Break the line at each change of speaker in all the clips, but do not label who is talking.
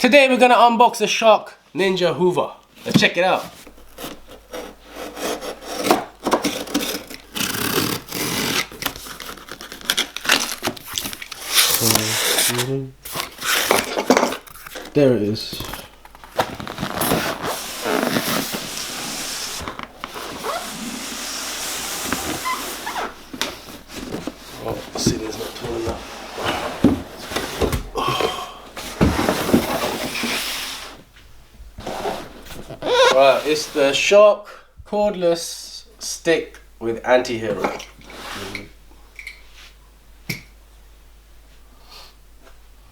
Today we're gonna unbox the Shark Ninja Hoover. Let's check it out. There it is. Oh, the ceiling's not tall enough. Right, it's the Shark Cordless stick with anti-hero.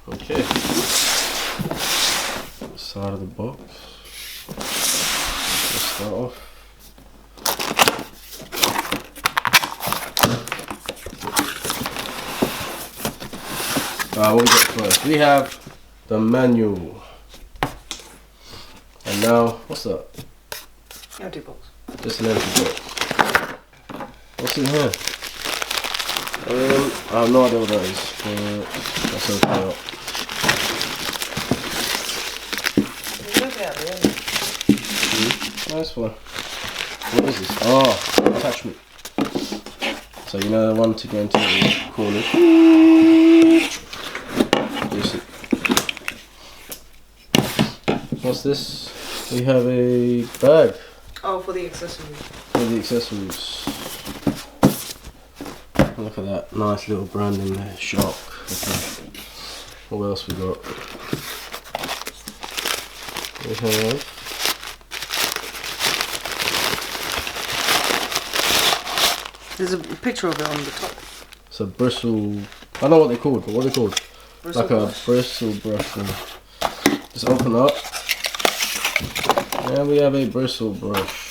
Okay. Side of the box. Let's start off. What we got first? We have the manual. And now, what's that?
Empty box.
Just an empty box. What's in here? I have no idea what that is. Let's open it up. Nice one. What is this? Oh, attachment. So you know the one to go into the corner. What's this? We have a bag.
Oh, for the accessories.
For the accessories. Look at that nice little branding there. Shark. Okay. What else we got? We have
there's a picture of it on the top.
it's a bristle. I don't know what they're called, but what are they called?
Bristle
like
brush.
A bristle brush. Just open up. And we have a bristle brush.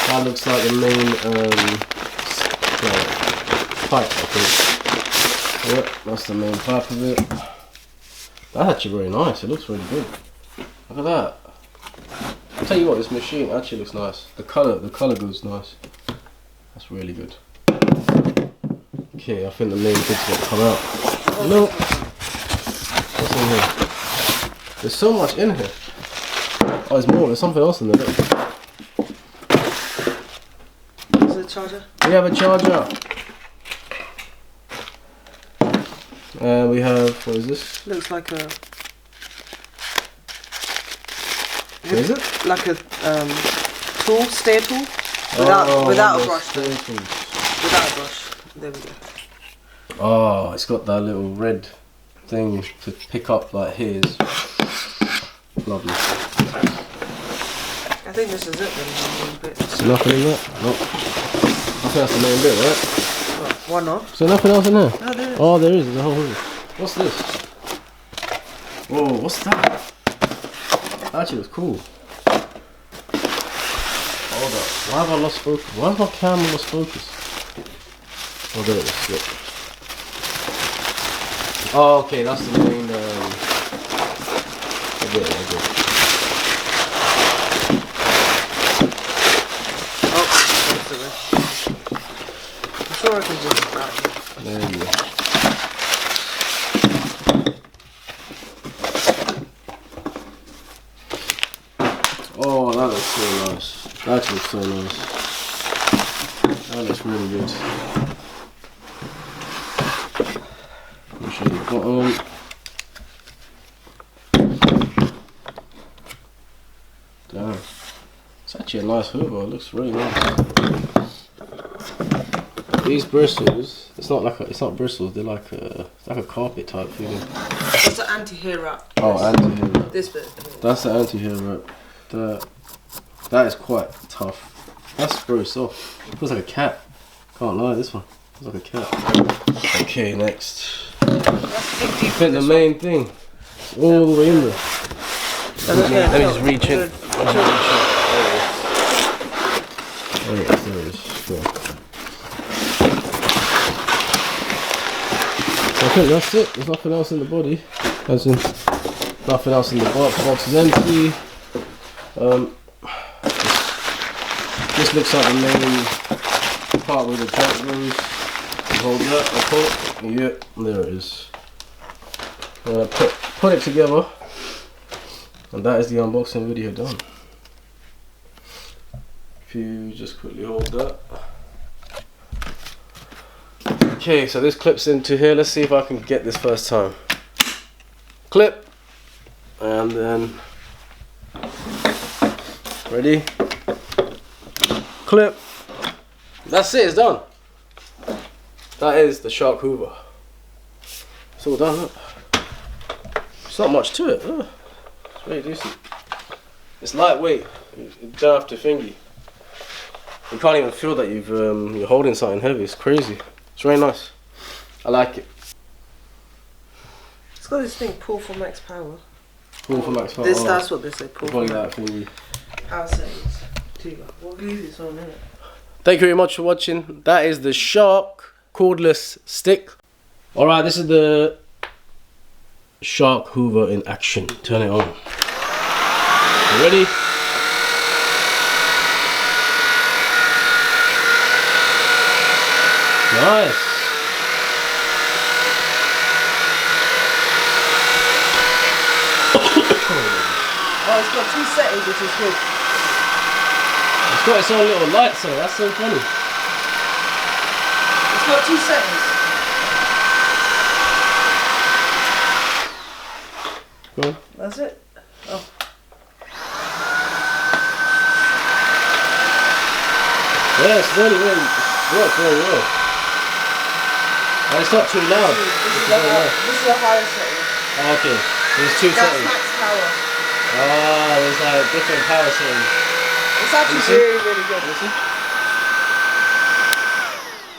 That looks like the main pipe, I think. Yep, that's the main pipe of it. That's actually very nice. It looks really good. Look at that. I'll tell you what, this machine actually looks nice. The color goes nice. That's really good. Okay, I think the main bit's gonna come out. No. What's in here? There's so much in here. Oh, there's more. There's something else in there. Look.
Is it a charger?
We have a charger. And we have, what is this?
Looks like a.
What is it?
Like a tool, stair tool. Without a brush. Without a brush. There we go.
Oh, it's got that little red thing to pick up like his. Lovely.
I think this is it then.
There's nothing in that? Nope. I think that's the main bit, right?
Well, why not?
So nothing else in there?
No, there is.
Oh, there is. There's a whole hood. What's this? Whoa, what's that? That actually looks cool. Hold up. Why have I lost focus? Why has my camera lost focus? Oh, there it is. Look. Oh, okay. That's the main. I get it.
Oh, that's it. I'm sure I can just.
There you go. Oh, that looks so nice. That looks so nice. That looks really good. Let me show you the bottom. Damn. It's actually a nice hoover. It looks really nice. These bristles, it's not bristles. They're like it's like a carpet type feeling.
That's an anti-hair wrap.
Oh, anti-hair wrap.
This bit.
That's the anti-hair wrap. That is quite tough. That's very soft. It feels like a cat. Can't lie, this one feels like a cat. Okay, next. I think the main thing. It's all the way in there. Let me just reach in. There it is. Cool. I think that's it. There's nothing else in the body. As in, nothing else in the box. The box is empty. This looks like the part with the jack goes. Hold that, I pull. Yep, there it is. I'm gonna put it together, and that is the unboxing video done. If you just quickly hold that. Okay, so this clips into here. Let's see if I can get this first time. Clip, and then ready. Clip. That's it. It's done. That is the Shark Hoover. It's all done. Look. It's not much to it. Look. It's very decent. It's lightweight. You don't have to thingy. You can't even feel that you're holding something heavy. It's crazy. It's very nice. I like it.
It's got this thing, pull for max power.
Pull for max power.
That's what they say. Pull for max
power.
Power settings. What glue is this on it?
Thank you very much for watching. That is the Shark cordless stick. Alright, this is the Shark Hoover in action. Turn it on. You ready? Nice.
Oh, it's got 2 settings, which is good.
It's got its own little light, so that's so funny.
It's got 2 settings.
Go on.
That's it. Oh.
Yeah, it's really works very well. And it's not too loud.
This is a higher setting.
Oh, okay, so there's 2
That's
settings.
max power.
Ah, there's like different power settings.
It's actually really, really good.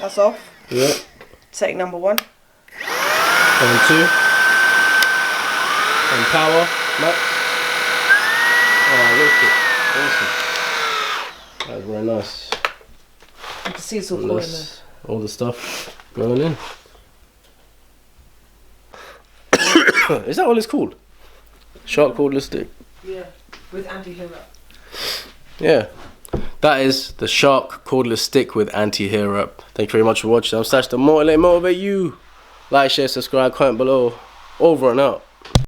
That's off.
Yeah.
Setting number 1.
And 2. And power, max. Oh, look it. Awesome. That's very nice.
You can see it's all cool in there.
All the stuff going in. Is that all it's called? Shark cordless stick?
Yeah, with anti-hair wrap.
Yeah. That is the Shark cordless stick with anti-hair wrap. Thank you very much for watching. I'm Sachthemotive. Motivate you. Like, share, subscribe, comment below. Over and out.